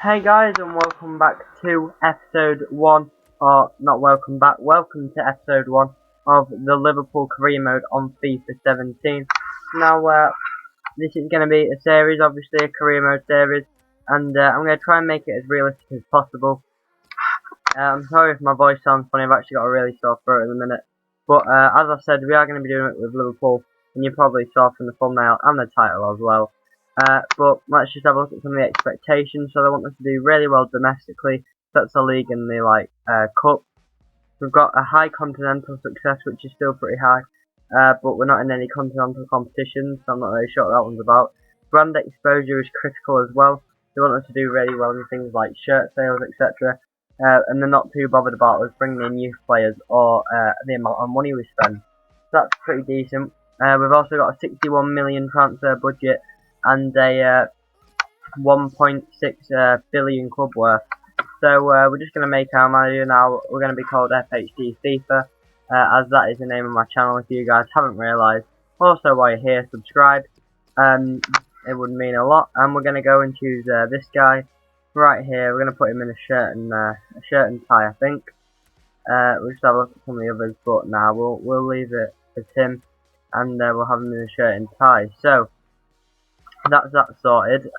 Hey guys, and welcome back to episode 1, or not welcome back, welcome to episode 1 of the Liverpool career mode on FIFA 17. Now, this is going to be a series, obviously a career mode series, and I'm going to try and make it as realistic as possible. I'm sorry if my voice sounds funny, I've actually got a really sore throat at the minute, but as I said, we are going to be doing it with Liverpool, and you probably saw from the thumbnail and the title as well. But let's just have a look at some of the expectations. So they want us to do really well domestically. That's the league and the cup. We've got a high continental success, which is still pretty high, but we're not in any continental competitions, so I'm not really sure what that one's about. Brand exposure is critical as well. They want us to do really well in things like shirt sales, etc. And they're not too bothered about us bringing in youth players or the amount of money we spend. So that's pretty decent. We've also got a 61 million transfer budget and a 1.6 billion club worth. So we're just going to make our manager now. We're going to be called FHD FIFA, as that is the name of my channel if you guys haven't realised. Also, while you're here, subscribe. It would mean a lot. And we're going to go and choose this guy right here. We're going to put him in a shirt and tie, I think. We'll just have a look at some of the others, but now we'll leave it as him, and we'll have him in a shirt and tie. So that's that sorted.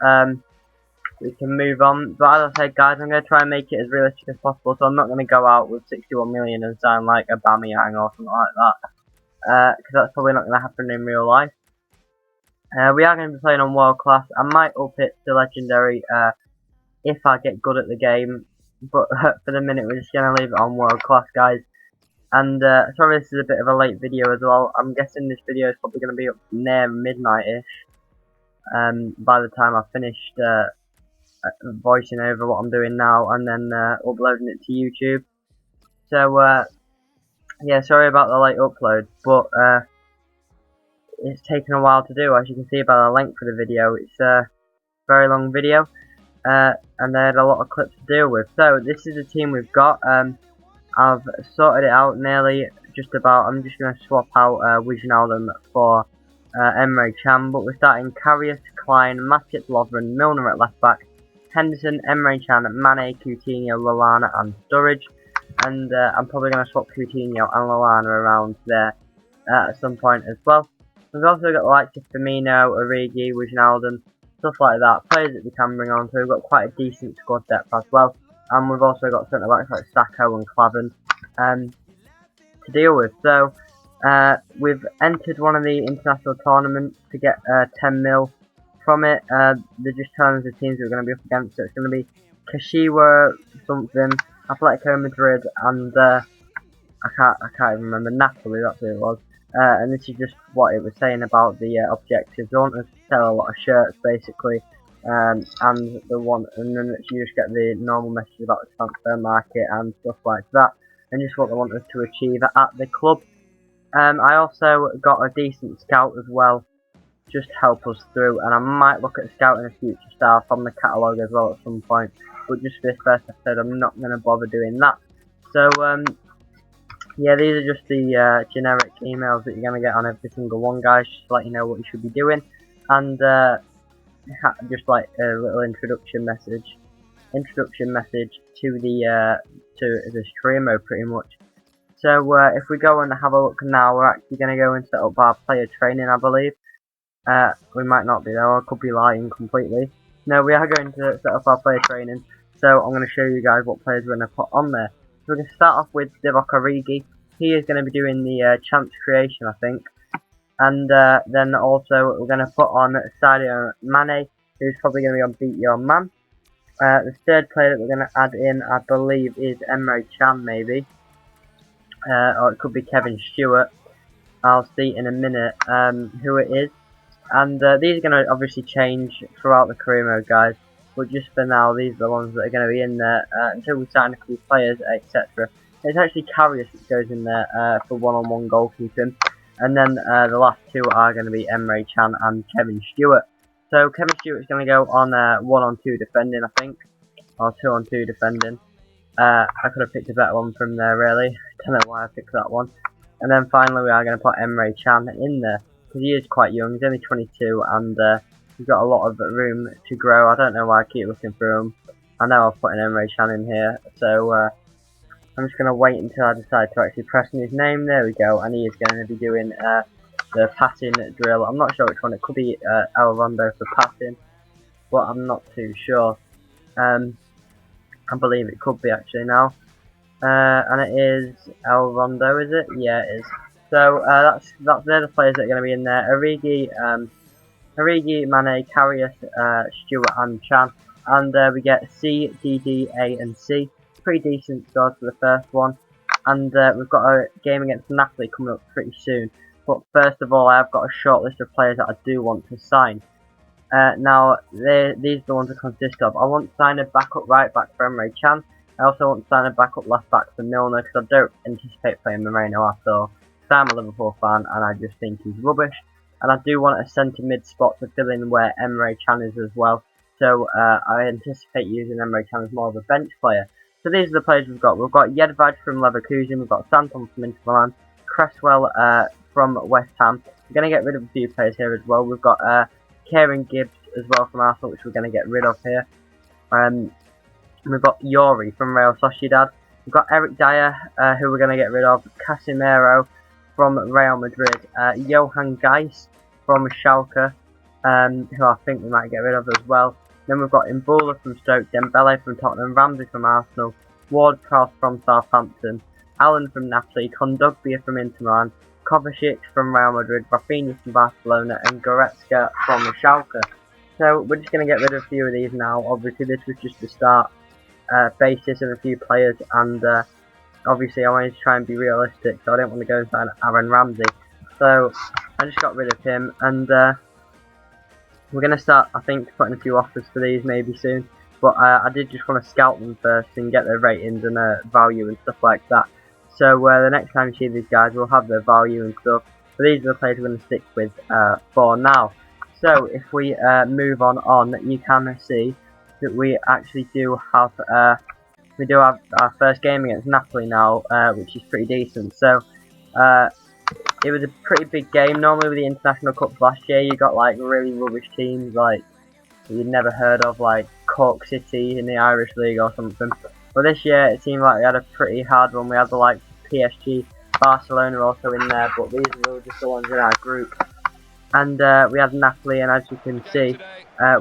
We can move on, but as I said guys, I'm going to try and make it as realistic as possible, so I'm not going to go out with 61 million and sound like a Aubameyang or something like that, because that's probably not going to happen in real life. We are going to be playing on world class. I might up it to legendary if I get good at the game, but for the minute we're just going to leave it on world class, guys. And sorry this is a bit of a late video as well. I'm guessing this video is probably going to be up near midnight-ish. By the time I've finished voicing over what I'm doing now and then uploading it to YouTube. So yeah, sorry about the late upload, but it's taken a while to do, as you can see by the length of the video. It's a very long video, and I had a lot of clips to deal with. So this is the team we've got. I've sorted it out nearly, just about. I'm just going to swap out Wijnaldum for Emre Can, but we're starting Karius, Klein, Matip, Lovren, Milner at left back, Henderson, Emre Can, Mane, Coutinho, Lallana and Sturridge. And I'm probably going to swap Coutinho and Lallana around there at some point as well. We've also got the likes of Firmino, Origi, Wijnaldum, stuff like that, players that we can bring on, so we've got quite a decent squad depth as well. And we've also got centre backs like Sacco and Klavan to deal with. So we've entered one of the international tournaments to get 10 mil from it. They're just telling us the teams we're going to be up against. So it's going to be Kashiwa something, Atletico Madrid, and I can't even remember, Napoli, that's who it was. And this is just what it was saying about the objectives. They want us to sell a lot of shirts basically, and then you just get the normal message about the transfer market and stuff like that, and just what they want us to achieve at the club. I also got a decent scout as well, just to help us through, and I might look at scouting a future star from the catalogue as well at some point, but just for this first episode I'm not going to bother doing that. So yeah, these are just the generic emails that you're going to get on every single one, guys, just to let you know what you should be doing, and just like a little introduction message to the to this career mode pretty much. So if we go and have a look now, we're actually going to go and set up our player training, I believe. We might not be though, I could be lying completely. No, we are going to set up our player training, so I'm going to show you guys what players we're going to put on there. So we're going to start off with Divock Origi. He is going to be doing the chance creation, I think. And then also we're going to put on Sadio Mane, who's probably going to be on Beat Your Man. The third player that we're going to add in, I believe, is Emre Can, maybe. Or it could be Kevin Stewart. I'll see in a minute who it is. And these are going to obviously change throughout the career mode, guys. But just for now, these are the ones that are going to be in there until we sign a few players, etc. It's actually Karius that goes in there for one-on-one goalkeeping. And then the last two are going to be Emre Can and Kevin Stewart. So Kevin Stewart's going to go on 1-on-2 defending, I think. Or 2-on-2 defending. I could have picked a better one from there, really. Don't know why I picked that one. And then finally we are going to put Emre Can in there, because he is quite young. He's only 22 and he's got a lot of room to grow. I don't know why I keep looking for him. I know I've put an Emre Can in here, so I'm just going to wait until I decide to actually press in his name. There we go, and he is going to be doing the passing drill. I'm not sure which one. It could be El Rondo for passing, but I'm not too sure. I believe it could be actually now. And it is El Rondo, is it? Yeah, it is. So they're the players that are going to be in there. Origi, Mane, Karius, Stewart, and Chan. And we get C, D, D, A, and C. Pretty decent scores for the first one. And we've got a game against Napoli coming up pretty soon. But first of all, I've got a short list of players that I do want to sign. Now, these are the ones I consist of. I want to sign a backup right back for Emre Can. I also want to sign a backup left back for Milner because I don't anticipate playing Moreno at all. Because I'm a Liverpool fan and I just think he's rubbish. And I do want a centre mid spot to fill in where Emre Can is as well. So I anticipate using Emre Can as more of a bench player. So these are the players we've got. We've got Jedvaj from Leverkusen. We've got Santon from Inter Milan. Cresswell from West Ham. We're going to get rid of a few players here as well. We've got Kieran Gibbs as well from Arsenal, which we're going to get rid of here. We've got Yori from Real Sociedad. We've got Eric Dyer, who we're going to get rid of. Casemiro from Real Madrid. Johan Geis from Schalke, who I think we might get rid of as well. Then we've got Mbula from Stoke, Dembele from Tottenham, Ramsey from Arsenal, Ward-Prowse from Southampton, Allen from Napoli, Kondogbia from Inter Milan, Kovacic from Real Madrid, Rafinha from Barcelona, and Goretzka from Schalke. So we're just going to get rid of a few of these now. Obviously this was just the start basis of a few players, and obviously I wanted to try and be realistic, so I didn't want to go and sign Aaron Ramsey. So I just got rid of him, and we're going to start, I think, putting a few offers for these maybe soon. But I did just want to scout them first and get their ratings and value and stuff like that. So the next time you see these guys, we'll have their value and stuff. But these are the players we're going to stick with for now. So if we move on, you can see that we actually do have our first game against Napoli now, which is pretty decent. So it was a pretty big game. Normally with the international cups last year, you got like really rubbish teams like you'd never heard of, like Cork City in the Irish League or something. But this year it seemed like we had a pretty hard one. We had the likes of PSG, Barcelona also in there, but these were just the ones in our group. And we had Napoli, and as you can see,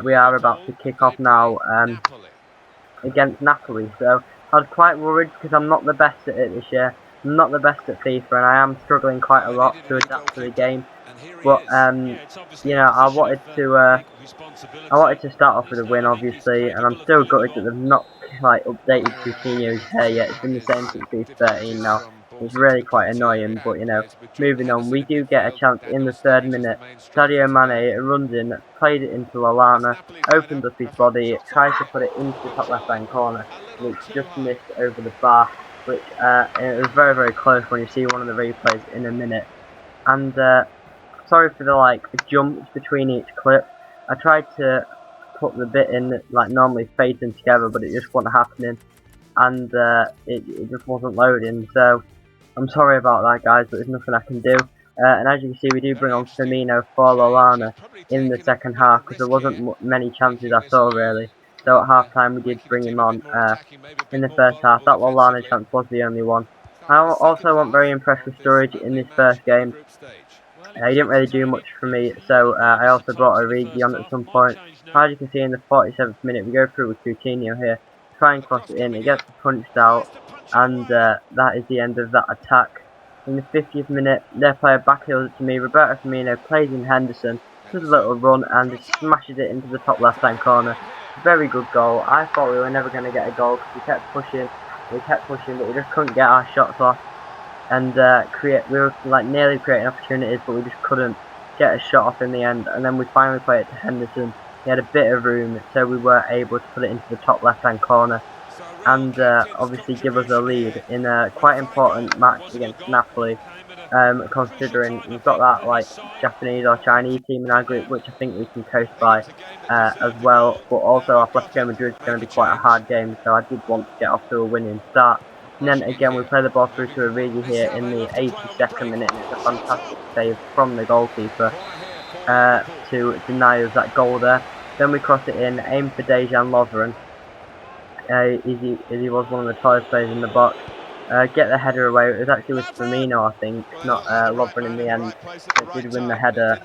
we are about to kick off now against Napoli. So I was quite worried because I'm not the best at it this year. I'm not the best at FIFA, and I am struggling quite a lot to adapt to the game. But you know, I wanted to start off with a win, obviously, and I'm still gutted that they've not like updated Coutinho's hair yet. It's been the same since FIFA 13 now. It's really quite annoying, but you know, moving on, we do get a chance in the 3rd minute. Sadio Mane runs in, played it into Lallana, opens up his body, tries to put it into the top left hand corner, which just missed over the bar, which it was very, very close when you see one of the replays in a minute. And sorry for the like jumps between each clip. I tried to put the bit in that like normally fades them together, but it just wasn't happening, and it just wasn't loading. So I'm sorry about that, guys, but there's nothing I can do. And as you can see, we do bring on Firmino for Lallana in the second half because there wasn't many chances I saw really. So at half time we did bring him on in the first half. That Lallana chance was the only one. I also wasn't very impressed with Sturridge in this first game. He didn't really do much for me, so I also brought Origi on at some point. As you can see in the 47th minute, we go through with Coutinho here, try and cross it in, it gets punched out, and that is the end of that attack. In the 50th minute, their player backheels it to me. Roberto Firmino plays in Henderson, does a little run and just smashes it into the top left hand corner. Very good goal. I thought we were never going to get a goal because we kept pushing, but we just couldn't get our shots off. And we were like nearly creating opportunities, but we just couldn't get a shot off in the end. And then we finally played it to Henderson. He had a bit of room, so we were able to put it into the top left hand corner, and obviously give us a lead in a quite important match against Napoli, considering we've got that like Japanese or Chinese team in our group, which I think we can coast by as well. But also Atletico Madrid is going to be quite a hard game, so I did want to get off to a winning start. And then again we play the ball through to Origi here in the 82nd minute, and it's a fantastic save from the goalkeeper to deny us that goal there. Then we cross it in, aim for Dejan Lovren, as he was one of the tallest players in the box. Get the header away. It was actually with Firmino, I think, not Lovren in the end, that did win the header.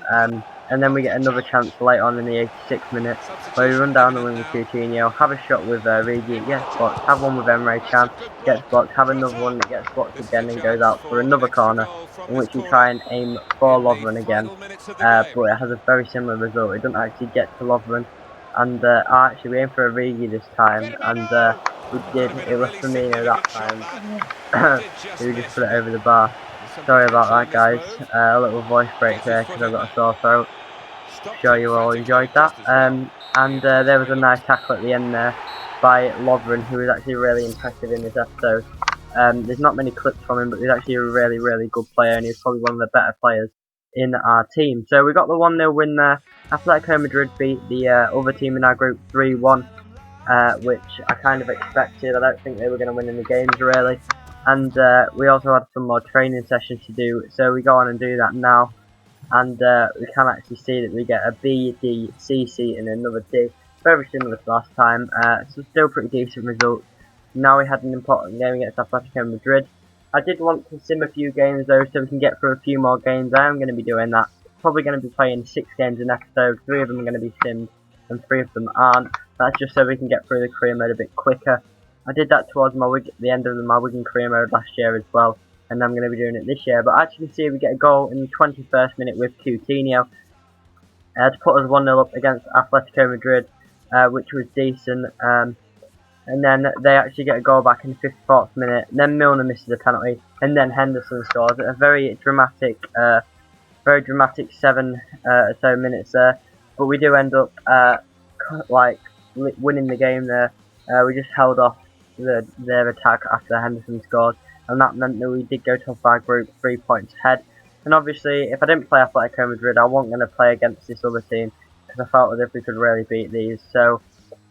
And then we get another chance later on in the 86th minute, where we run down the wing with Coutinho, have a shot with Rigi, gets blocked, have one with Emre Can, gets blocked, have another one that gets blocked again and goes out for another corner, in which we try and aim for Lovren again, but it has a very similar result. It doesn't actually get to Lovren, and actually we aim for Rigi this time, and we did. It was Firmino that time. We just put it over the bar. Sorry about that, guys. A little voice break there because I've got a sore throat. Sure you all enjoyed that. And there was a nice tackle at the end there by Lovren, who was actually really impressive in this episode. There's not many clips from him, but he's actually a really, really good player, and he's probably one of the better players in our team. So we got the 1-0 win there. Atletico Madrid beat the other team in our group 3-1. Which I kind of expected. I don't think they were going to win any games really, and we also had some more training sessions to do, so we go on and do that now, and we can actually see that we get a B, D, C seat and another D, very similar to last time, so still pretty decent results. Now we had an important game against Atletico Madrid. I did want to sim a few games though, so we can get through a few more games. I am going to be doing that. Probably going to be playing 6 games an episode, 3 of them are going to be simmed and 3 of them aren't. That's just so we can get through the career mode a bit quicker. I did that towards the end of my Wigan career mode last year as well, and I'm going to be doing it this year. But as you can see, we get a goal in the 21st minute with Coutinho to put us 1-0 up against Atletico Madrid, which was decent. And then they actually get a goal back in the 54th minute. Then Milner misses a penalty, and then Henderson scores. A very dramatic 7 or so minutes there. But we do end up winning the game there. We just held off their attack after Henderson scored, and that meant that we did go top of our group 3 points ahead. And obviously, if I didn't play Atletico Madrid, I wasn't going to play against this other team because I felt as if we could really beat these. So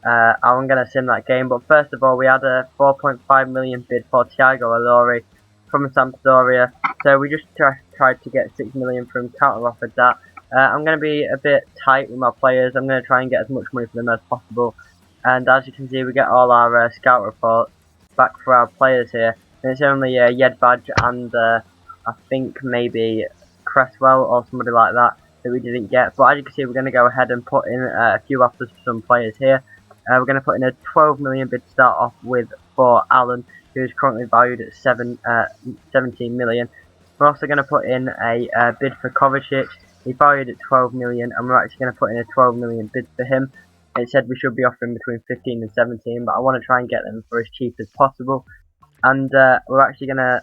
I'm going to sim that game. But first of all, we had a 4.5 million bid for Thiago Alori from Sampdoria. So we just tried to get 6 million from him, counter offered that. I'm going to be a bit tight with my players. I'm going to try and get as much money for them as possible. And as you can see, we get all our scout reports back for our players here. And it's only Yedvaj and I think maybe Cresswell or somebody like that we didn't get. But as you can see, we're going to go ahead and put in a few offers for some players here. We're going to put in a 12 million bid to start off with for Alan, who is currently valued at 17 million. We're also going to put in a bid for Kovacic. He's valued at 12 million, and we're actually going to put in a 12 million bid for him. It said we should be offering between 15 and 17, but I want to try and get them for as cheap as possible. And we're actually going to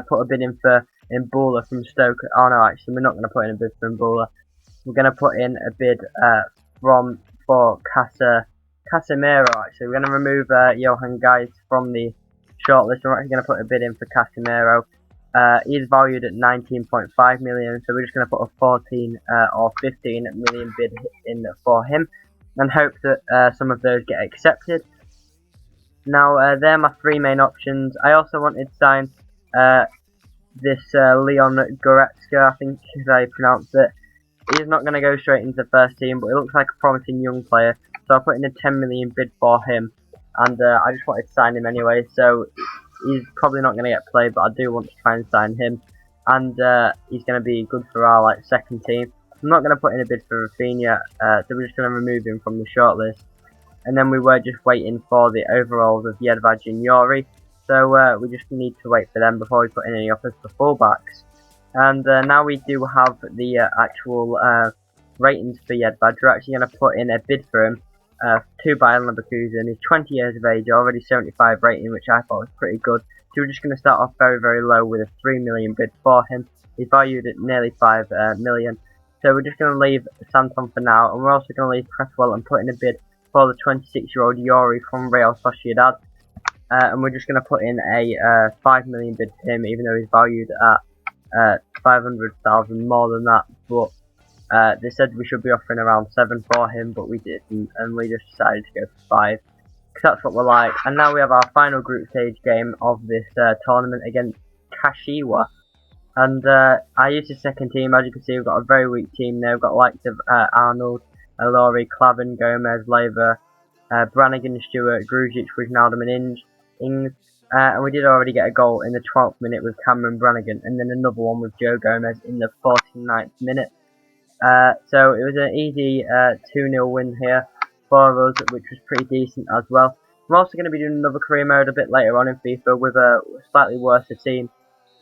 put a bid in for Mbula from Stoke. Oh no, actually we're not going to put in a bid for Mbula. We're going to put in a bid for Casemiro. Actually, we're going to remove Johan Geis from the shortlist. We're actually going to put a bid in for Casemiro. He's valued at 19.5 million, so we're just going to put a 14 or 15 million bid in for him, and hope that some of those get accepted. Now, they're my 3 main options. I also wanted to sign this Leon Goretzka, I think is how you pronounce it. He's not going to go straight into the first team, but he looks like a promising young player, so I put in a 10 million bid for him, and I just wanted to sign him anyway, so he's probably not going to get played, but I do want to try and sign him, and he's going to be good for our second team. I'm not going to put in a bid for Rafinha, so we're just going to remove him from the shortlist. And then we were just waiting for the overalls of Yedvaj and Yori, so we just need to wait for them before we put in any offers for fullbacks. And now we do have the actual ratings for Yedvaj. We're actually going to put in a bid for him to Bayern Leverkusen. He's 20 years of age, already 75 rating, which I thought was pretty good. So we're just going to start off very, very low with a 3 million bid for him. He's valued at nearly 5 million. So we're just going to leave Santon for now, and we're also going to leave Cresswell and put in a bid for the 26-year-old Yori from Real Sociedad. And we're just going to put in a 5 million bid for him, even though he's valued at 500,000 more than that. But they said we should be offering around 7 for him, but we didn't, and we just decided to go for 5. Because that's what we're like. And now we have our final group stage game of this tournament against Kashiwa. And I used the second team. As you can see, we've got a very weak team there. We've got likes of Arnold, Alori, Klavan, Gomez, Lever, Brannigan, Stewart, Grujic, Wijnaldum and Ings. And we did already get a goal in the 12th minute with Cameron Brannigan, and then another one with Joe Gomez in the 49th minute. So it was an easy 2-0 win here for us, which was pretty decent as well. I'm also going to be doing another career mode a bit later on in FIFA with a slightly worse team,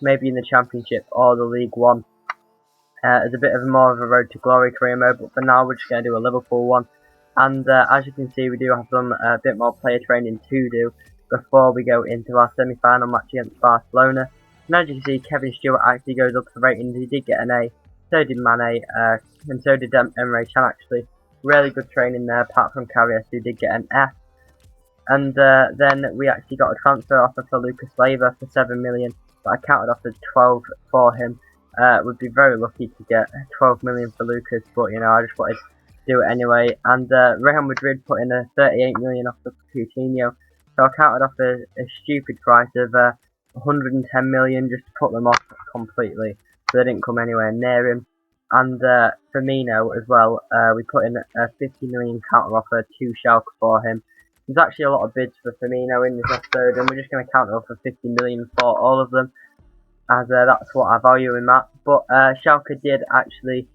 maybe in the Championship or the League One. It's a bit of more of a road to glory career mode, but for now we're just going to do a Liverpool one. And as you can see, we do have some a bit more player training to do before we go into our semi-final match against Barcelona. And as you can see, Kevin Stewart actually goes up the ratings. He did get an A, so did Mane, and so did Emre Can actually. Really good training there, apart from Karius, who did get an F. And then we actually got a transfer offer for Lucas Leiva for 7 million, but I counted off as 12 for him. Would be very lucky to get 12 million for Lucas, but you know, I just wanted to do it anyway. And Real Madrid put in a 38 million offer for Coutinho, so I counted off a stupid price of 110 million just to put them off completely, so they didn't come anywhere near him. And Firmino as well, we put in a 50 million counter offer to Schalke for him. There's actually a lot of bids for Firmino in this episode, and we're just going to counter offer 50 million for all of them, as that's what I value in that. But Schalke did actually,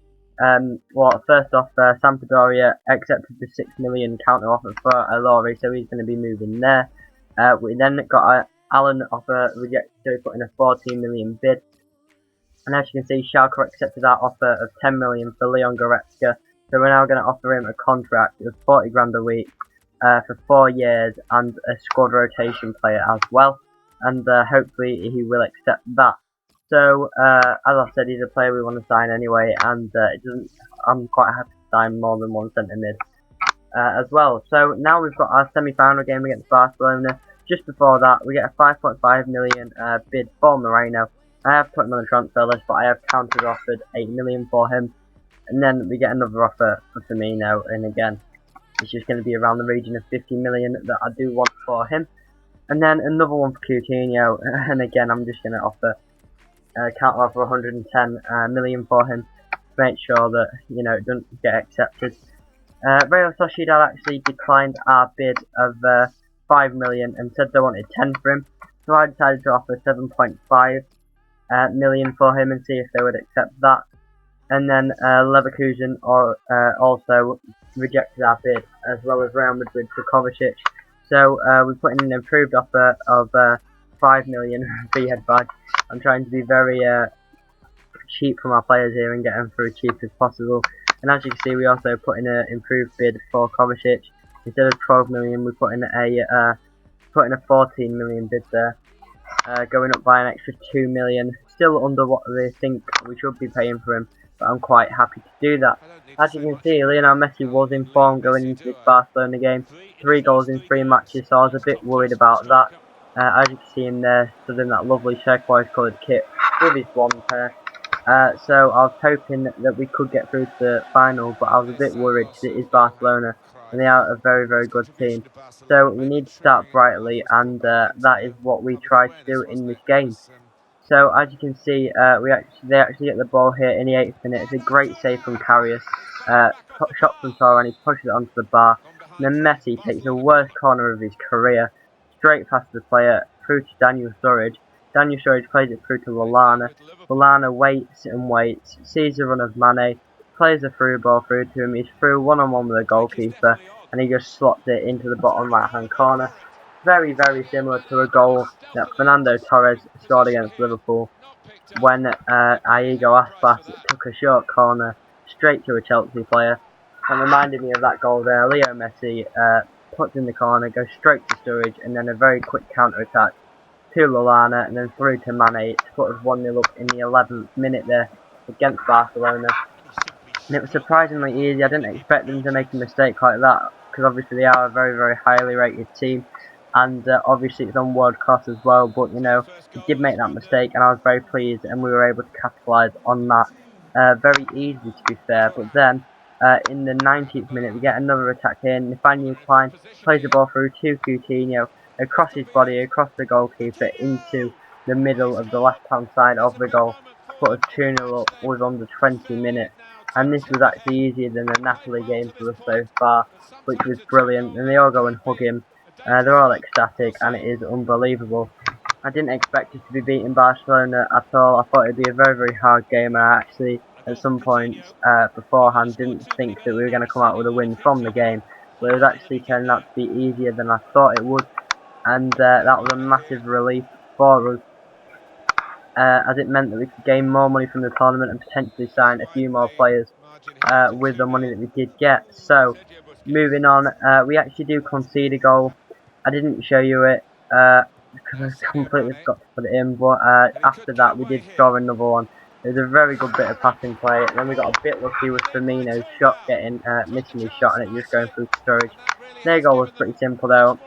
well, first off, Sampdoria accepted the 6 million counter offer for Alori, so he's going to be moving there. We then got an Allen offer rejected, so we put in a 14 million bid. And as you can see, Schalke accepted that offer of 10 million for Leon Goretzka, so we're now going to offer him a contract of 40 grand a week for 4 years and a squad rotation player as well. And hopefully he will accept that. So, as I said, he's a player we want to sign anyway, and I'm quite happy to sign more than one centre mid as well. So now we've got our semi-final game against Barcelona. Just before that, we get a 5.5 million bid for Moreno. I have put him on the transfer list, but I have counter offered 8 million for him. And then we get another offer for Firmino, and again, it's just going to be around the region of 50 million that I do want for him. And then another one for Coutinho, and again, I'm just going to offer counter offer 110 million for him to make sure that, you know, it doesn't get accepted. Real Sociedad actually declined our bid of 5 million and said they wanted 10 for him, so I decided to offer 7.5 million for him and see if they would accept that. And then Leverkusen also rejected our bid, as well as Real Madrid for Kovacic. So we put in an improved offer of 5 million free-head badge. I'm trying to be very cheap for my players here and get them for as cheap as possible. And as you can see, we also put in an improved bid for Kovacic. Instead of 12 million, we put in a 14 million bid there, going up by an extra 2 million. Still under what they think we should be paying for him, but I'm quite happy to do that. As you can see, Lionel Messi was in form going into this Barcelona game. 3 goals in 3 matches, so I was a bit worried about that. As you can see in there, stood in that lovely turquoise coloured kit with his blonde hair. So I was hoping that we could get through to the final, but I was a bit worried because it is Barcelona and they are a very, very good team. So we need to start brightly, and that is what we try to do in this game. So as you can see, they actually get the ball here in the 8th minute. It's a great save from Karius. Shot from Torre, and he pushes it onto the bar. And then Messi takes the worst corner of his career, straight past the player, through to Daniel Sturridge. Daniel Sturridge plays it through to Lallana. Lallana waits and waits, sees the run of Mane, plays a through ball through to him. He's through one-on-one with the goalkeeper, and he just slots it into the bottom right-hand corner. Very, very similar to a goal that Fernando Torres scored against Liverpool when Iago Aspas took a short corner straight to a Chelsea player. And reminded me of that goal there. Leo Messi puts in the corner, goes straight to Sturridge, and then a very quick counter-attack to Lallana, and then through to Mane to put us 1-0 up in the 11th minute there against Barcelona. And it was surprisingly easy. I didn't expect them to make a mistake like that, because obviously they are a very, very highly rated team, and obviously it's on world class as well. But you know, we did make that mistake, and I was very pleased, and we were able to capitalise on that very easily, to be fair. But then in the 90th minute, we get another attack here. Nathaniel Klein plays the ball through to Coutinho, across his body, across the goalkeeper, into the middle of the left-hand side of the goal, to put us 2-0 up with under 20 minutes. and this was actually easier than the Napoli game for us so far, which was brilliant, and they all go and hug him. They're all ecstatic, and it is unbelievable. I didn't expect us to be beating Barcelona at all. I thought it'd be a very, very hard game, and I actually, at some points beforehand, didn't think that we were going to come out with a win from the game. But it was actually turning out to be easier than I thought it would, and that was a massive relief for us, as it meant that we could gain more money from the tournament and potentially sign a few more players with the money that we did get. So, moving on, we actually do concede a goal. I didn't show you it because I completely forgot to put it in, but after that we did score another one. It was a very good bit of passing play, and then we got a bit lucky with Firmino's shot getting missing his shot and it just going through Sturridge. Their goal was pretty simple though.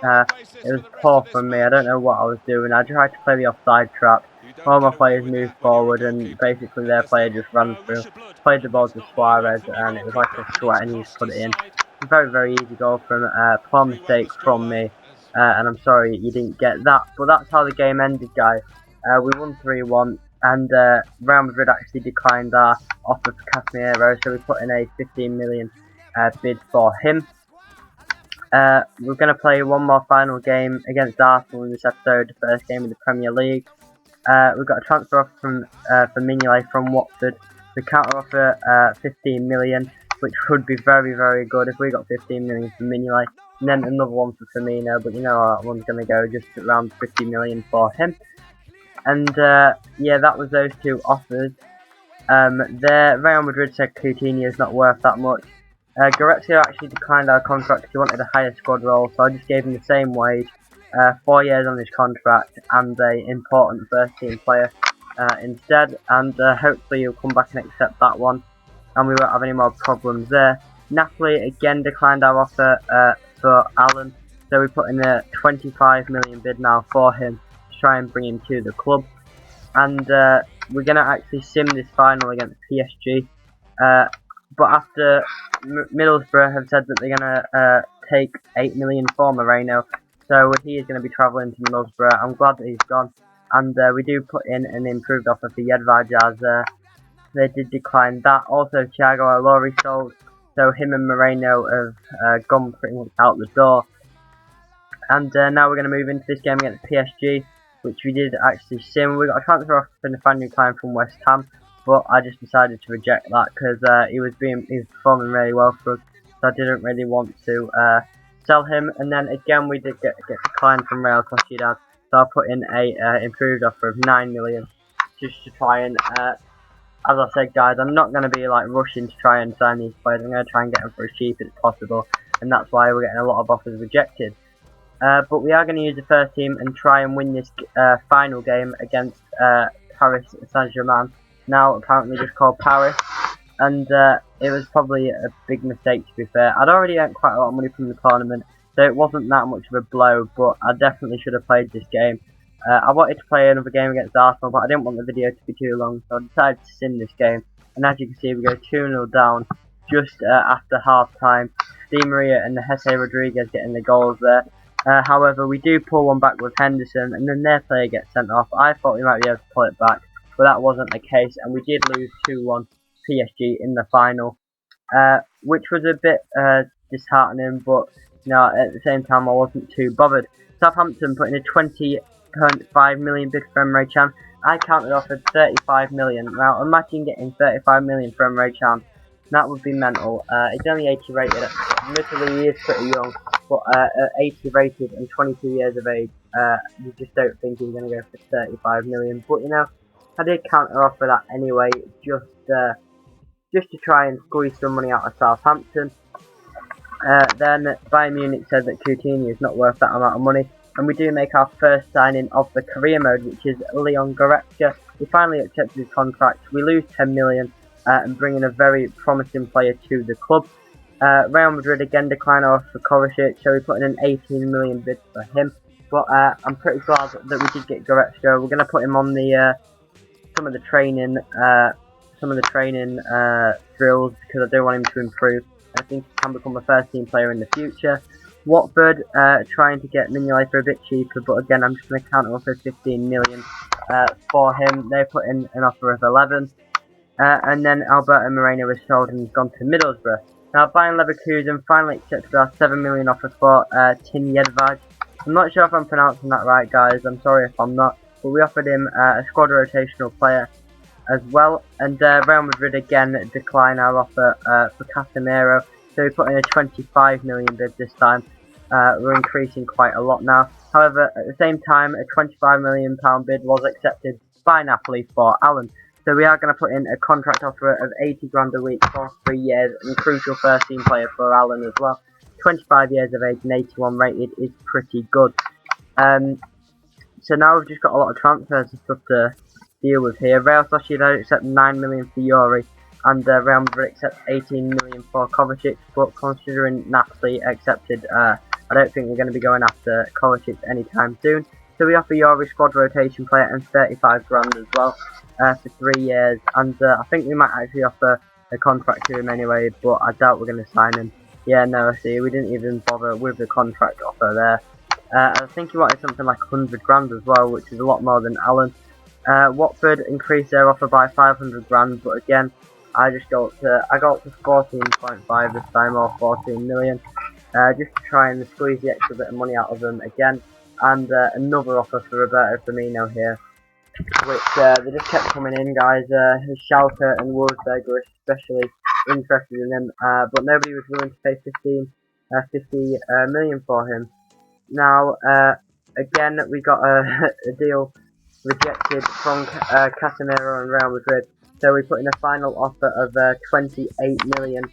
It was poor from me. I don't know what I was doing. I tried to play the offside trap. All my players moved forward, and basically their player just ran through, played the ball to Suarez, and it was like a sweat, and he just put it in. Very, very easy goal from poor mistake from me, and I'm sorry you didn't get that. But that's how the game ended, guys. We won 3-1, and Real Madrid actually declined our offer for Casemiro, so we put in a 15 million bid for him. We're going to play one more final game against Arsenal in this episode, the first game of the Premier League. We've got a transfer offer from Mignolet from Watford. We counter offer 15 million, which would be very, very good if we got 15 million from Mignolet. And then another one for Firmino, but you know that one's going to go just around 50 million for him. And yeah, that was those two offers. Real Madrid said Coutinho is not worth that much. Goretzka actually declined our contract because he wanted a higher squad role, so I just gave him the same wage. 4 years on his contract and an important first team player instead, and hopefully he'll come back and accept that one and we won't have any more problems there. Napoli again declined our offer for Alan, so we put in a 25 million bid now for him to try and bring him to the club, and we're going to actually sim this final against PSG, but after Middlesbrough have said that they're going to take 8 million for Moreno, so he is going to be travelling to Middlesbrough. I'm glad that he's gone. And we do put in an improved offer for Jedvaj, as they did decline that. Also, Thiago Alori sold, so him and Moreno have gone pretty much out the door. And now we're going to move into this game against PSG, which we did actually sim. We got a transfer offer for Nathaniel Klein from West Ham, but I just decided to reject that because he was performing really well for us, so I didn't really want to sell him. And then again we did get declined from Real Sociedad, so I put in a improved offer of 9 million just to try and as I said, guys, I'm not going to be like rushing to try and sign these players. I'm going to try and get them for as cheap as possible, and that's why we're getting a lot of offers rejected. But we are going to use the first team and try and win this final game against Paris Saint-Germain, now apparently just called Paris. And it was probably a big mistake, to be fair. I'd already earned quite a lot of money from the tournament, so it wasn't that much of a blow, but I definitely should have played this game. I wanted to play another game against Arsenal, but I didn't want the video to be too long, so I decided to sim this game. And as you can see, we go 2-0 down just after half time. Di Maria and Jesse Rodriguez getting the goals there. However, we do pull one back with Henderson, and then their player gets sent off. I thought we might be able to pull it back, but that wasn't the case, and we did lose 2-1. PSG in the final, which was a bit disheartening, but you know, at the same time I wasn't too bothered. Southampton put in a 20.5 million bid for Emre Can. I counted offered 35 million. Now imagine getting 35 million for Emre Can. That would be mental. He's only 80 rated. Admittedly, he is pretty young, but at 80 rated and 22 years of age, you just don't think he's going to go for 35 million. But you know, I did counter offer that anyway, just to try and squeeze some money out of Southampton. Then Bayern Munich said that Coutinho is not worth that amount of money, and we do make our first signing of the career mode, which is Leon Goretzka. We finally accepted his contract. We lose 10 million and bring in a very promising player to the club. Real Madrid again declined our offer for Kovacic, so we put in an 18 million bid for him. But I'm pretty glad that we did get Goretzka. We're going to put him on the some of the training drills because I do want him to improve. I think he can become a first team player in the future. Watford trying to get Mignolet for a bit cheaper, but again I'm just going to counter offer 15 million for him. They put in an offer of 11. and then Alberto Moreno was sold and gone to Middlesbrough. Now, Bayern Leverkusen finally accepted our 7 million offer for Tim Jedvaj. I'm not sure if I'm pronouncing that right, guys. I'm sorry if I'm not. But we offered him a squad rotational player as well. And Real Madrid again declined our offer for Casemiro. So we put in a 25 million bid this time. We're increasing quite a lot now. However, at the same time, a 25 million pound bid was accepted by Napoli for Allen. So we are going to put in a contract offer of 80 grand a week for 3 years, and crucial first team player for Allen as well. 25 years of age and 81 rated is pretty good. So now we've just got a lot of transfers and stuff to deal with here. Real Sociedad accept 9 million for Yuri, and Real Madrid accept 18 million for Kovacic. But considering Napoli accepted, I don't think we're going to be going after Kovacic anytime soon. So we offer Yuri squad rotation player and 35 grand as well for 3 years. And I think we might actually offer a contract to him anyway, but I doubt we're going to sign him. Yeah, no, see, we didn't even bother with the contract offer there. I think he wanted something like 100 grand as well, which is a lot more than Allen. Watford increased their offer by 500 grand, but again, I got up to 14.5 this time, or 14 million, just to try and squeeze the extra bit of money out of them again. And another offer for Roberto Firmino here, which they just kept coming in, guys. Schalke and Wolfsburg were especially interested in him, but nobody was willing to pay 50 million for him. Now, again, we got a deal rejected from Casemiro and Real Madrid, so we put in a final offer of 28 million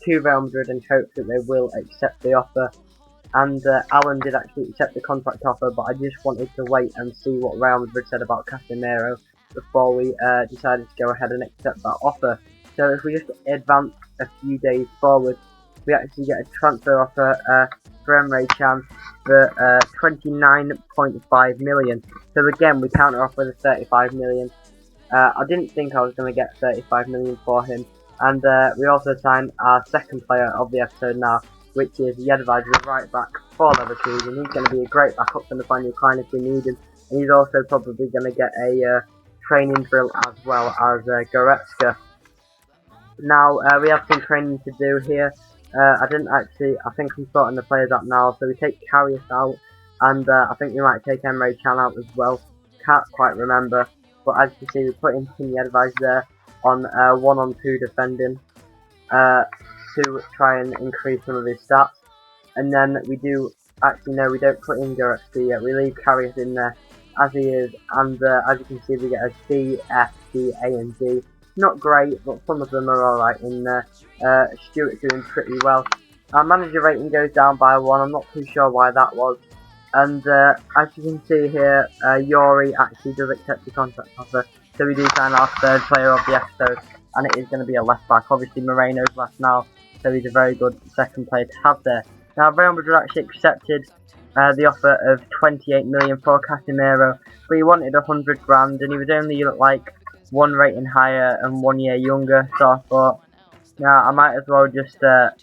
to Real Madrid in hopes that they will accept the offer. And Allen did actually accept the contract offer, but I just wanted to wait and see what Real Madrid said about Casemiro before we decided to go ahead and accept that offer. So if we just advance a few days forward, we actually get a transfer offer for Emre Can for 29.5 million. So again, we counter off with a 35 million. I didn't think I was going to get 35 million for him. And we also signed our second player of the episode now, which is Jedvaj, the right back for Leverkusen. He's going to be a great backup for Nathaniel Klein if we need him. And he's also probably going to get a training drill as well as Goretzka. Now, we have some training to do here. I think I'm sorting the players out now. So we take Karius out, and I think we might take Emre Can out as well. Can't quite remember. But as you can see, we put in Tim Jedvaj there on 1-on-2 defending to try and increase some of his stats. And then we do, actually no, we don't put in Goretzka yet. We leave Karius in there as he is. And as you can see, we get a C, F, D, A, and D. Not great, but some of them are alright in there. Stuart's doing pretty well. Our manager rating goes down by 1. I'm not too sure why that was. And as you can see here, Yuri actually does accept the contract offer. So we do sign our third player of the episode, and it is going to be a left back. Obviously Moreno's left now, so he's a very good second player to have there. Now Real Madrid actually accepted the offer of 28 million for Casemiro, but he wanted 100 grand, and he was only like 1 rating higher and 1 year younger. So I thought, now I might as well just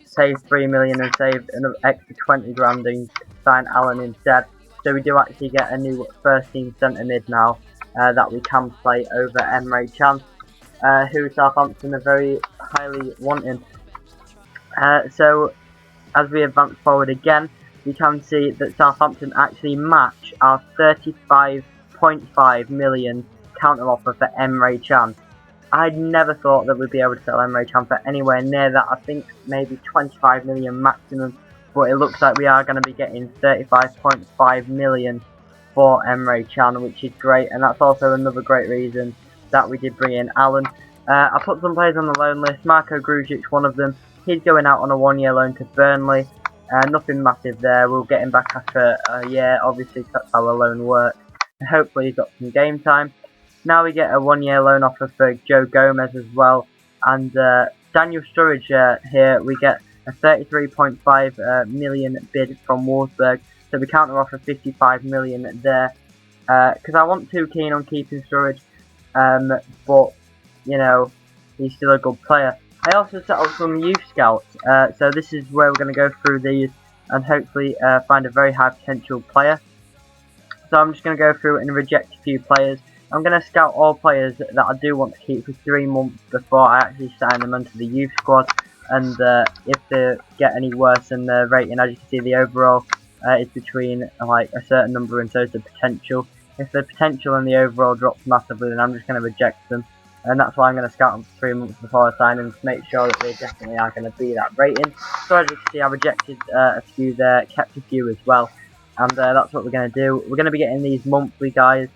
save 3 million and save an extra 20 grand and sign Allen instead. So we do actually get a new first team centre mid now that we can play over Emre Can, who Southampton are very highly wanting. So as we advance forward again, we can see that Southampton actually match our 35.5 million counter offer for Emre Can. I'd never thought that we'd be able to sell Emre Can for anywhere near that. I think maybe 25 million maximum, but it looks like we are going to be getting 35.5 million for Emre Can, which is great, and that's also another great reason that we did bring in Allen. I put some players on the loan list. Marko Grujic, one of them. He's going out on a 1 year loan to Burnley. Nothing massive there. We'll get him back after a year, obviously that's how a loan works. And hopefully he's got some game time. Now we get a 1 year loan offer for Joe Gomez as well. And Daniel Sturridge here, we get a 33.5 million bid from Wolfsburg. So we counter offer 55 million there. Because I wasn't too keen on keeping Sturridge. But, you know, he's still a good player. I also set up some youth scouts. So this is where we're going to go through these and hopefully find a very high potential player. So I'm just going to go through and reject a few players. I'm going to scout all players that I do want to keep for 3 months before I actually sign them onto the youth squad. And if they get any worse than the rating, as you can see, the overall is between like a certain number, and so is the potential. If the potential and the overall drops massively, then I'm just going to reject them. And that's why I'm going to scout them for 3 months before I sign them, to make sure that they definitely are going to be that rating. So as you can see, I rejected a few there, kept a few as well. And that's what we're going to do. We're going to be getting these monthly, guys.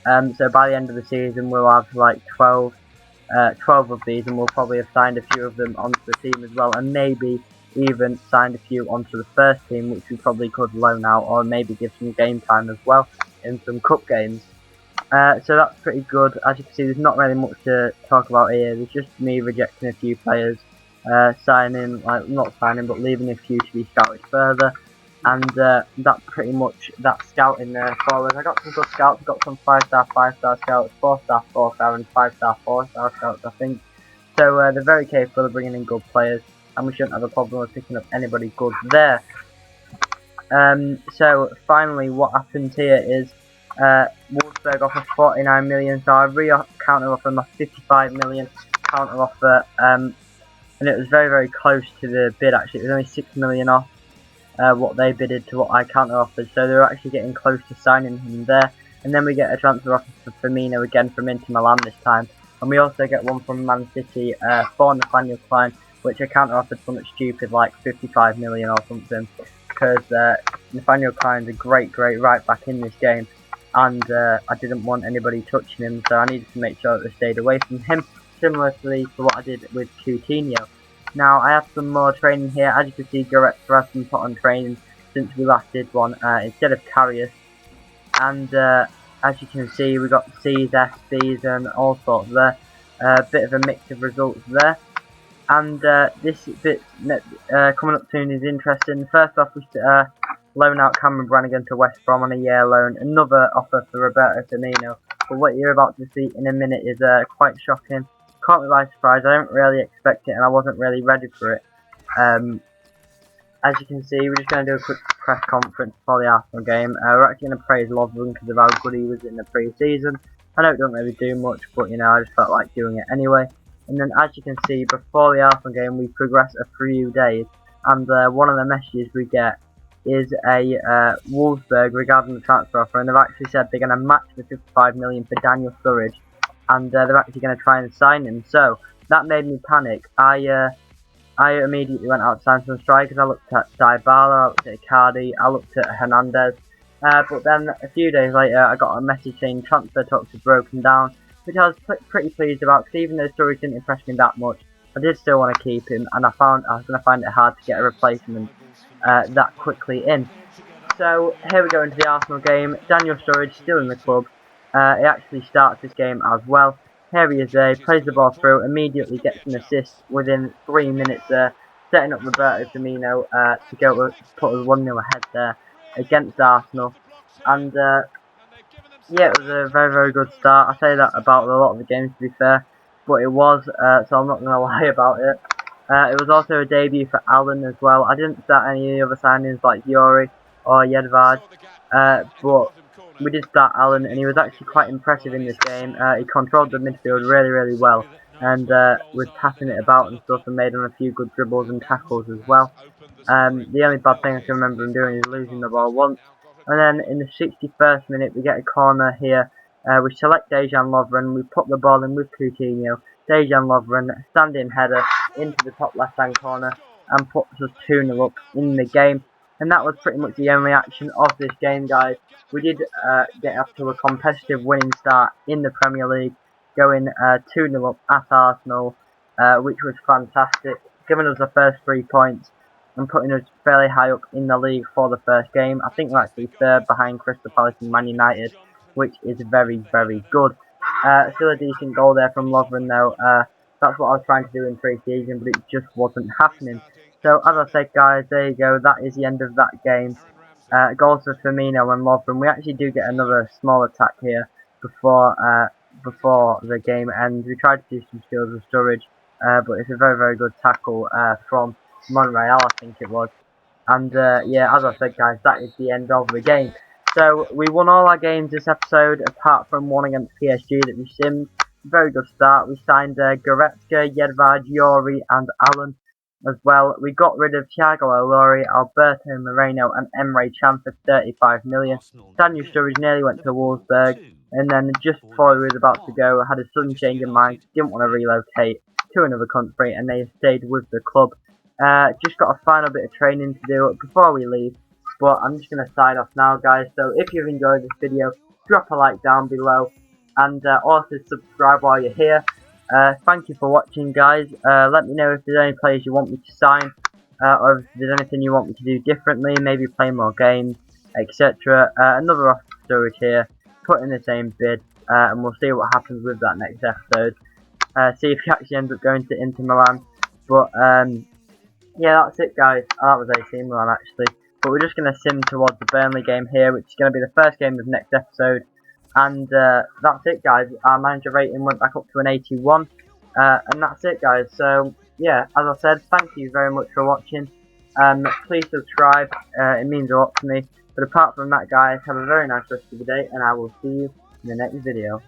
So by the end of the season, we'll have like 12 of these, and we'll probably have signed a few of them onto the team as well, and maybe even signed a few onto the first team, which we probably could loan out, or maybe give some game time as well in some cup games. So that's pretty good. As you can see, there's not really much to talk about here. There's just me rejecting a few players, signing, like not signing, but leaving a few to be scouted further. And that pretty much that scouting there forward. I got some good scouts. I got some 5-star, 5-star scouts, 4-star, 4-star, and 5-star, 4-star scouts, I think. So they're very capable of bringing in good players, and we shouldn't have a problem with picking up anybody good there. So finally, what happens here is Wolfsburg offer 49 million. So I counter offer my 55 million counter offer, and it was very, very close to the bid. Actually, it was only 6 million off what they bidded to what I counter offered, so they were actually getting close to signing him there. And then we get a transfer offer for Firmino again from Inter Milan this time, and we also get one from Man City for Nathaniel Klein, which I counter offered something stupid like 55 million or something, because Nathaniel Klein's a great right back in this game, and I didn't want anybody touching him, so I needed to make sure that they stayed away from him, similarly to what I did with Coutinho. Now, I have some more training here. As you can see, Goretzka has been put on training since we last did one, instead of Karius. And as you can see, we got C's, F's, B's, and all sorts there. A bit of a mix of results there. And this bit coming up soon is interesting. First off, we loan out Cameron Brannigan to West Brom on a year loan. Another offer for Roberto Firmino. But what you're about to see in a minute is quite shocking. Caught me by surprise. I didn't really expect it, and I wasn't really ready for it. As you can see, we're just going to do a quick press conference for the Arsenal game. We're actually going to praise Lovren because of how good he was in the pre-season. I know it doesn't really do much, but you know, I just felt like doing it anyway. And then, as you can see, before the Arsenal game, we progress a few days, and one of the messages we get is a Wolfsburg regarding the transfer offer, and they've actually said they're going to match the 55 million for Daniel Sturridge. And they're actually going to try and sign him. So that made me panic. I immediately went out to sign some strikers. I looked at Dybala, I looked at Icardi, I looked at Hernandez. But then a few days later, I got a message saying transfer talks have broken down, which I was pretty pleased about, because even though Sturridge didn't impress me that much, I did still want to keep him, and I was going to find it hard to get a replacement that quickly in. So here we go into the Arsenal game. Daniel Sturridge still in the club. He actually starts this game as well. Here he is there, plays the ball through, immediately gets an assist within 3 minutes there, setting up Roberto Firmino to go put us 1-0 ahead there against Arsenal. And yeah, it was a very, very good start. I say that about a lot of the games, to be fair, but it was, so I'm not going to lie about it. It was also a debut for Allen as well. I didn't start any of the other signings like Yuri or Jedvard, but we did start Allen, and he was actually quite impressive in this game. He controlled the midfield really, really well, and was passing it about and stuff, and made on a few good dribbles and tackles as well. The only bad thing I can remember him doing is losing the ball once. And then in the 61st minute, we get a corner here. We select Dejan Lovren, we put the ball in with Coutinho. Dejan Lovren, standing header into the top left-hand corner, and puts us 2-0 up in the game. And that was pretty much the only action of this game, guys. We did get up to a competitive winning start in the Premier League, going 2-0 up at Arsenal, which was fantastic, giving us the first 3 points and putting us fairly high up in the league for the first game. I think we're actually third behind Crystal Palace and Man United, which is very, very good. Still a decent goal there from Lovren though. That's what I was trying to do in pre-season, but it just wasn't happening. So as I said, guys, there you go. That is the end of that game. Goals for Firmino and Lovren. We actually do get another small attack here before the game ends. We tried to do some steals with Sturridge, but it's a very, very good tackle from Monreal, I think it was. And yeah, as I said, guys, that is the end of the game. So we won all our games this episode, apart from one against PSG that we simmed. Very good start. We signed Goretzka, Jedvad, Yori and Allen as well. We got rid of Thiago Elori, Alberto Moreno and Emre Can for 35 million. Daniel Sturridge nearly went to Wolfsburg, and then just before he was about to go, had a sudden change of mind, didn't want to relocate to another country, and they stayed with the club. Just got a final bit of training to do before we leave, but I'm just going to sign off now, guys. So if you've enjoyed this video, drop a like down below, and also subscribe while you're here. Thank you for watching, guys. Let me know if there's any players you want me to sign, or if there's anything you want me to do differently, maybe play more games, etc. Another offer for Sturridge here, put in the same bid, and we'll see what happens with that next episode. See if he actually ends up going to Inter Milan. But yeah, that's it, guys. Oh, that was AC Milan actually. But we're just going to sim towards the Burnley game here, which is going to be the first game of next episode. And that's it, guys. Our manager rating went back up to an 81. And that's it, guys. So yeah, as I said, thank you very much for watching. Please subscribe. It means a lot to me. But apart from that, guys, have a very nice rest of the day, and I will see you in the next video.